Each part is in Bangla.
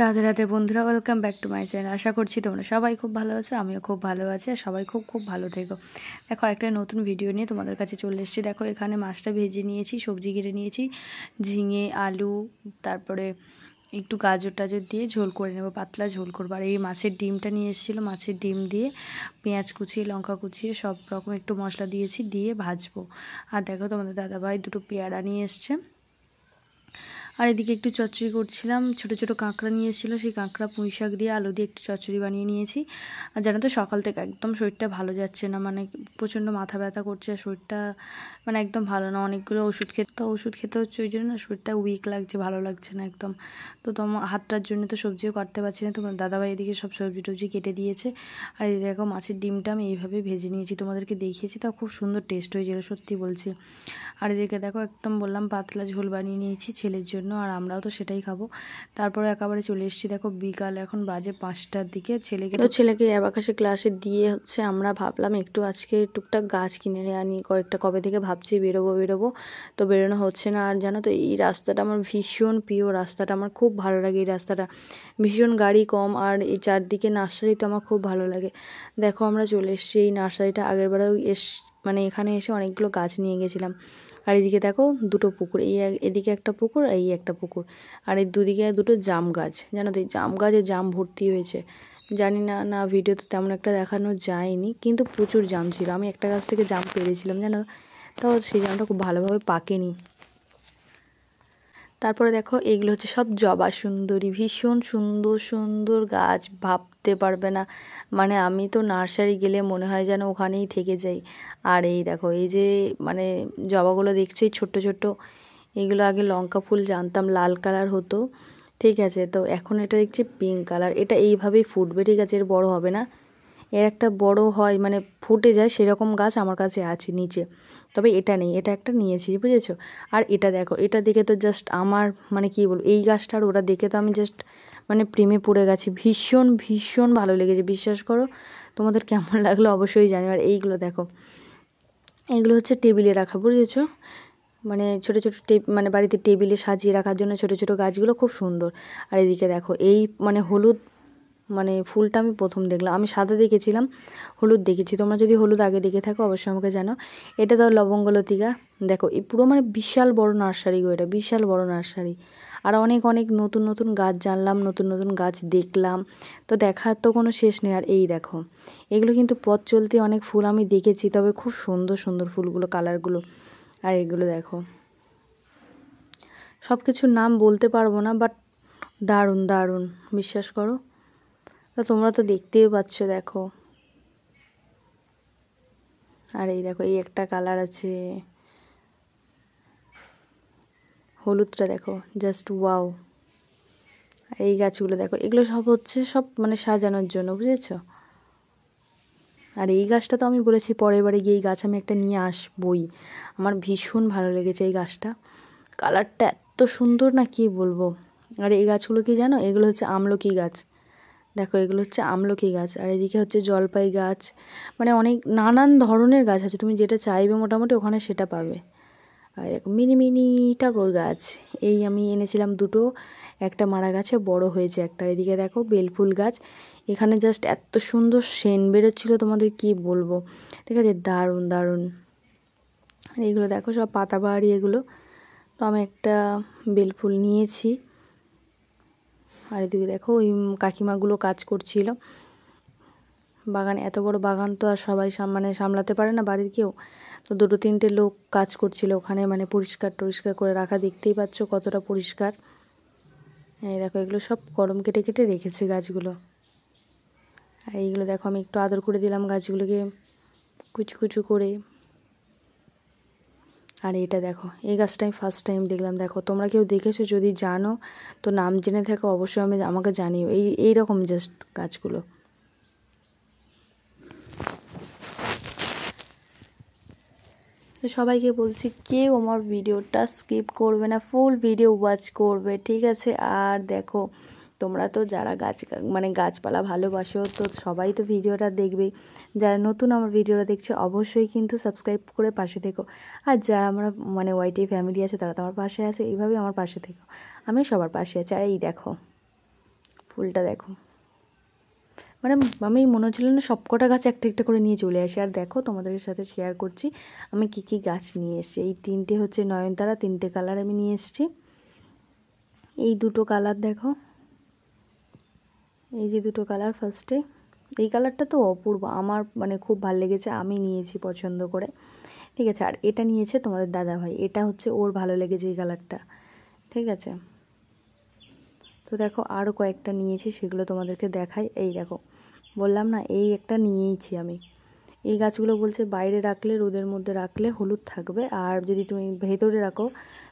রাধে রাধে বন্ধুরা, welcome back to my channel. আশা করছি তোমরা সবাই খুব ভালো আছো, আমিও খুব ভালো আছি, আর সবাই খুব খুব ভালো থেকো। দেখো, একটা নতুন ভিডিও নিয়ে তোমাদের কাছে চলে এসেছি। দেখো, এখানে মাছটা ভেজে নিয়েছি, সবজি কেটে নিয়েছি, ঝিঙে, আলু, তারপরে একটু গাজর টাজর দিয়ে ঝোল করে নেবো, পাতলা ঝোল করবো। আর এই মাছের ডিমটা নিয়ে এসেছিলো, মাছের ডিম দিয়ে পেঁয়াজ কুচিয়ে, লঙ্কা কুচিয়ে, সব রকম একটু মশলা দিয়েছি, দিয়ে ভাজবো। আর দেখো, তোমাদের দাদাভাই দুটো পেয়ারা নিয়ে এসছে। আর এদিকে একটু চচ্চড়ি করছিলাম, ছোটো ছোটো কাঁকড়া নিয়ে এসেছিলো, সেই কাঁকড়া পুঁই শাক দিয়ে আলু দিয়ে একটু চচ্চড়ি বানিয়ে নিয়েছি। আর জানো তো, সকাল থেকে একদম শরীরটা ভালো যাচ্ছে না, মানে প্রচণ্ড মাথা ব্যথা করছে, শরীরটা মানে একদম ভালো না। অনেকগুলো ওষুধ খেতে হচ্ছে, ওই জন্য না শরীরটা উইক লাগছে, ভালো লাগছে না একদম। তো তোমার হাতটার জন্য তো সবজিও কাটতে পারছি না। তোমার দাদাভাই এদিকে সব সবজি টবজি কেটে দিয়েছে। আর এদিকে দেখো, মাছের ডিমটা আমি এইভাবে ভেজে নিয়েছি, তোমাদেরকে দেখিয়েছি, তাও খুব সুন্দর টেস্ট হয়েছিল, সত্যি বলছি। আর এদিকে দেখো, একদম বললাম পাতলা ঝোল বানিয়ে নিয়েছি ছেলের জন্য, আর আমরাও তো সেটাই খাবো। তারপরে একেবারে চলে এসেছি, দেখো বিকাল এখন বাজে 5টার দিকে। ছেলেকে অ্যাবাকাসে ক্লাসে দিয়ে হচ্ছে আমরা ভাবলাম একটু আজকে টুকটাক গাছ কিনে আনি, কয়েকটা কবে থেকে ভাবছি বেরোবো, তো বেরোনো হচ্ছে না। আর জানো তো, এই রাস্তাটা আমার ভীষণ প্রিয় রাস্তাটা, আমার খুব ভালো লাগে এই রাস্তাটা, ভীষণ গাড়ি কম, আর এই চারদিকে নার্সারি তো আমার খুব ভালো লাগে। দেখো, আমরা চলে এসেছি এই নার্সারিটা, আগেরবারেও মানে এখানে এসে অনেকগুলো গাছ নিয়ে গেছিলাম। আর এদিকে দেখো দুটো পুকুর, এদিকে একটা পুকুর, এই একটা পুকুর, আর এই দুদিকে দুটো জাম গাছ। জানো তো, এই জাম গাছে জাম ভর্তি হয়েছে। জানি না ভিডিওতে তেমন একটা দেখানো যায়নি, কিন্তু প্রচুর জাম ছিল। আমি একটা গাছ থেকে জাম পেরেছিলাম, জানো, তাও সেই জামটা খুব ভালোভাবে পাকেনি। তারপরে দেখো, এইগুলো হচ্ছে সব জবা সুন্দরী, ভীষণ সুন্দর সুন্দর গাছ, ভাবতে পারবে না। মানে আমি তো নার্সারি গেলে মনে হয় যেন ওখানেই থেকে যাই। আর এই দেখো, এই যে মানে জবাগুলো দেখছো, এই ছোট্ট ছোট্ট, এইগুলো আগে লঙ্কা ফুল জানতাম লাল কালার হতো, ঠিক আছে, তো এখন এটা দেখছি পিঙ্ক কালার। এটা এইভাবেই ফুটবে, ঠিক আছে, এর বড় হবে না, এর একটা বড় হয় মানে ফুটে যায় সেরকম গাছ আমার কাছে আছে নিচে, তবে এটা নেই, এটা একটা নিয়েছি, বুঝেছো। আর এটা দেখো, এটা দেখে তো জাস্ট আমার মানে কী বলবো, এই গাছটা আর ওটা দেখে তো আমি জাস্ট মানে প্রেমে পড়ে গেছি, ভীষণ ভীষণ ভালো লেগেছে, বিশ্বাস করো। তোমাদের কেমন লাগলো অবশ্যই জানি। আর এইগুলো দেখো, এইগুলো হচ্ছে টেবিলে রাখা, বুঝেছো, মানে ছোটো ছোটো মানে বাড়িতে টেবিলে সাজিয়ে রাখার জন্য ছোটো ছোটো গাছগুলো খুব সুন্দর। আর এদিকে দেখো, এই মানে হলুদ মানে ফুলটা আমি প্রথম দেখলাম, আমি সাদা দেখেছিলাম, হলুদ দেখেছি। তোমরা যদি হলুদ আগে দেখে থাকো অবশ্যই আমাকে জানো। এটা তো লবঙ্গলতিকা। দেখো, এই পুরো মানে বিশাল বড় নার্সারি গো, এটা বিশাল বড় নার্সারি। আর অনেক অনেক নতুন নতুন গাছ জানলাম, নতুন নতুন গাছ দেখলাম, তো দেখার তো কোনো শেষ নেই। আর এই দেখো, এগুলো কিন্তু পথ চলতে অনেক ফুল আমি দেখেছি, তবে খুব সুন্দর সুন্দর ফুলগুলো, কালারগুলো। আর এগুলো দেখো, সব কিছুর নাম বলতে পারবো না, বাট দারুণ দারুণ, বিশ্বাস করো। তা তোমরা তো দেখতেই পাচ্ছ, দেখো। আর এই দেখো, এই একটা কালার আছে, হলুদটা দেখো, জাস্ট ওয়াও। এই গাছগুলো দেখো, এগুলো সব হচ্ছে সব মানে সাজানোর জন্য, বুঝেছো। আর এই গাছটা তো আমি বলেছি পরের বারে গিয়ে এই গাছ আমি একটা নিয়ে আসবই, আমার ভীষণ ভালো লেগেছে এই গাছটা, কালারটা এত সুন্দর না কি বলবো। আর এই গাছগুলো কি জানো, এগুলো হচ্ছে আমলকি গাছ। দেখো, এগুলো হচ্ছে আমলকি গাছ। আর এদিকে হচ্ছে জলপাই গাছ, মানে অনেক নানান ধরনের গাছ আছে, তুমি যেটা চাইবে মোটামুটি ওখানে সেটা পাবে। আর এরকম মিনি মিনি টগর গাছ, এই আমি এনেছিলাম দুটো, একটা মারা গাছে বড় হয়েছে একটা। এদিকে দেখো বেলফুল গাছ, এখানে জাস্ট এত সুন্দর সেন্ট বেরোচ্ছিলো, তোমাদের কি বলবো, ঠিক আছে, দারুণ দারুণ। আর এইগুলো দেখো সব পাতাবাহারি এগুলো, তো আমি একটা বেলফুল নিয়েছি। আর এদিকে দেখো, ওই কাকিমাগুলো কাজ করছিল বাগানে, এত বড় বাগান তো আর সবাই মানে সামলাতে পারে না বাড়ির কেউ, তো দুটো তিনটে লোক কাজ করছিল ওখানে, মানে পরিষ্কার টরিষ্কার করে রাখা, দেখতেই পাচ্ছ কতটা পরিষ্কার। এই দেখো, এগুলো সব কলম কেটে কেটে রেখেছে গাছগুলো। আর এইগুলো দেখো, আমি একটু আদর করে দিলাম গাছগুলোকে কুচু কুচু করে। আর এটা দেখো, এই গাছটা আমি ফার্স্ট টাইম দেখলাম। দেখো, তোমরা কেউ দেখেছো, যদি জানো তো নাম জেনে থাকো অবশ্যই আমাকে জানিও। এইরকম জাস্ট গাছগুলো। তো সবাইকে বলছি, কেউ আমার ভিডিওটা স্কিপ করবে না, ফুল ভিডিও ওয়াচ করবে, ঠিক আছে। আর দেখো, তোমরা তো যারা মানে গাছপালা ভালোবাসো তো সবাই তো ভিডিওটা দেখবেই। যারা নতুন আমার ভিডিওটা দেখছো অবশ্যই কিন্তু সাবস্ক্রাইব করে পাশে থেকো। আর যারা আমরা মানে ওয়াইটি ফ্যামিলি আছে তারা তো আমার পাশে আছে, এইভাবেই আমার পাশে থেকো। আমি সবার পাশে আছি। আর এই দেখো ফুলটা দেখো, মানে আমি মনে হচ্ছিলো না সবকটা গাছ একটা একটা করে নিয়ে চলে আসি। আর দেখো তোমাদের সাথে শেয়ার করছি আমি কি কি গাছ নিয়ে এসেছি। এই 3টে হচ্ছে নয়নতারা, 3টে কালার আমি নিয়ে এসেছি। এই 2টো কালার দেখো, এই যে 2টো কালার। ফার্স্টে এই কালারটা তো অপূর্ব, আমার মানে খুব ভালো লেগেছে, আমি নিয়েছি পছন্দ করে, ঠিক আছে। আর এটা নিয়েছে তোমাদের দাদা ভাই, এটা হচ্ছে ওর ভালো লেগেছে এই কালারটা, ঠিক আছে। তো দেখো আরও কয়েকটা নিয়েছি, সেগুলো তোমাদেরকে দেখাই। এই দেখো বললাম না এই একটা নিয়েইছি আমি। এই গাছগুলো বলছে বাইরে রাখলে, রোদের মধ্যে রাখলে হলুদ থাকবে, আর যদি তুমি ভেতরে রাখো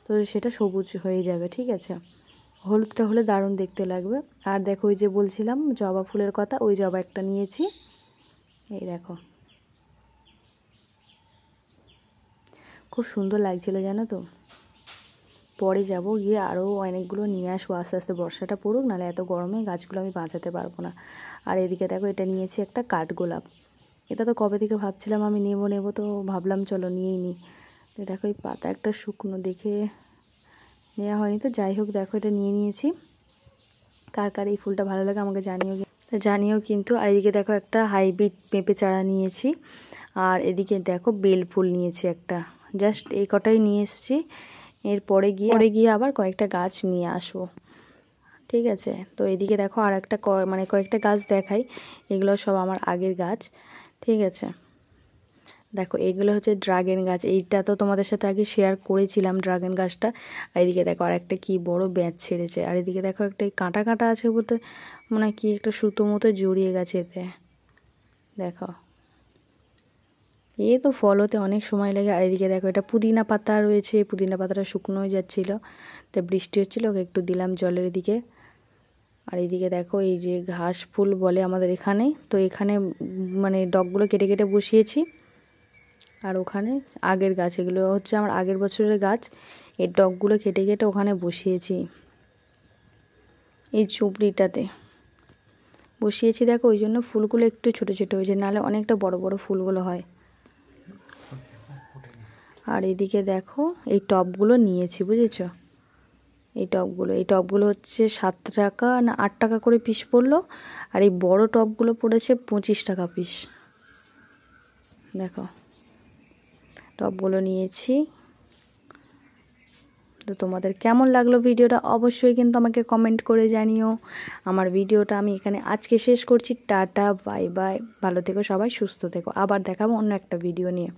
তো সেটা সবুজ হয়ে যাবে, ঠিক আছে। হলুদটা হলে দারুণ দেখতে লাগবে। আর দেখো ওই যে বলছিলাম জবা ফুলের কথা, ওই জবা একটা নিয়েছি। এই দেখো খুব সুন্দর লাগছিল জানো তো। পরে যাব গিয়ে আরও অনেকগুলো নিয়ে আসবো, আস্তে আস্তে বর্ষাটা পড়ুক, নাহলে এত গরমে গাছগুলো আমি বাঁচাতে পারবো না। আর এদিকে দেখো এটা নিয়েছি একটা কাঠগোলাপ। এটা তো কবে থেকে ভাবছিলাম আমি নেব তো ভাবলাম চলো নিয়েই নিই। তো দেখো এই পাতা একটা শুকনো দেখে নেওয়া হয়নি, তো যাই হোক দেখো এটা নিয়ে নিয়েছি। কার কার এই ফুলটা ভালো লাগে আমাকে জানিও কিন্তু। আর এদিকে দেখো একটা হাইব্রিড পেঁপে চারা নিয়েছি। আর এদিকে দেখো বেল ফুল নিয়েছি একটা। জাস্ট এই কটাই নিয়ে এসেছি। এরপরে গিয়ে আবার কয়েকটা গাছ নিয়ে আসবো, ঠিক আছে। তো এদিকে দেখো আর একটা মানে কয়েকটা গাছ দেখাই, এগুলো সব আমার আগের গাছ, ঠিক আছে। দেখো এগুলো হচ্ছে ড্রাগন গাছ, এইটা তো তোমাদের সাথে আগে শেয়ার করেছিলাম ড্রাগন গাছটা। আর এদিকে দেখো আর একটা কি বড় ব্যাচ ছেড়েছে। আর এদিকে দেখো একটা কাঁটা কাঁটা আছে বলতে মনে হয় কি একটা সুতো মতো জড়িয়ে গেছে এতে, দেখো। তো ফল হতে অনেক সময় লাগে। আর এদিকে দেখো এটা পুদিনা পাতা রয়েছে, পুদিনা পাতাটা শুকনো হয়ে যাচ্ছিলো, তো বৃষ্টি হচ্ছিলো, ওকে একটু দিলাম জলের দিকে। আর এইদিকে দেখো এই যে ঘাস ফুল বলে আমাদের এখানে, তো এখানে মানে ডগগুলো কেটে কেটে বসিয়েছি। আর ওখানে আগের গাছ, এগুলো হচ্ছে আমার আগের বছরের গাছ, এই ডগগুলো কেটে কেটে ওখানে বসিয়েছি, এই চুপড়িটাতে বসিয়েছি। দেখো ওই জন্য ফুলগুলো একটু ছোটো ছোটো হয়েছে, নাহলে অনেকটা বড় বড় ফুলগুলো হয়। আর এদিকে দেখো এই টবগুলো নিয়েছি, বুঝেছো। এই টবগুলো হচ্ছে 7 টাকা না 8 টাকা করে পিস পড়লো। আর এই বড় টবগুলো পড়েছে 25 টাকা পিস। দেখো টবগুলো নিয়েছি। তো তোমাদের কেমন লাগলো ভিডিওটা অবশ্যই কিন্তু আমাকে কমেন্ট করে জানিও। আমার ভিডিওটা আমি এখানে আজকে শেষ করছি। টাটা, বাই বাই, ভালো থেকো সবাই, সুস্থ থেকো। আবার দেখাবো অন্য একটা ভিডিও নিয়ে।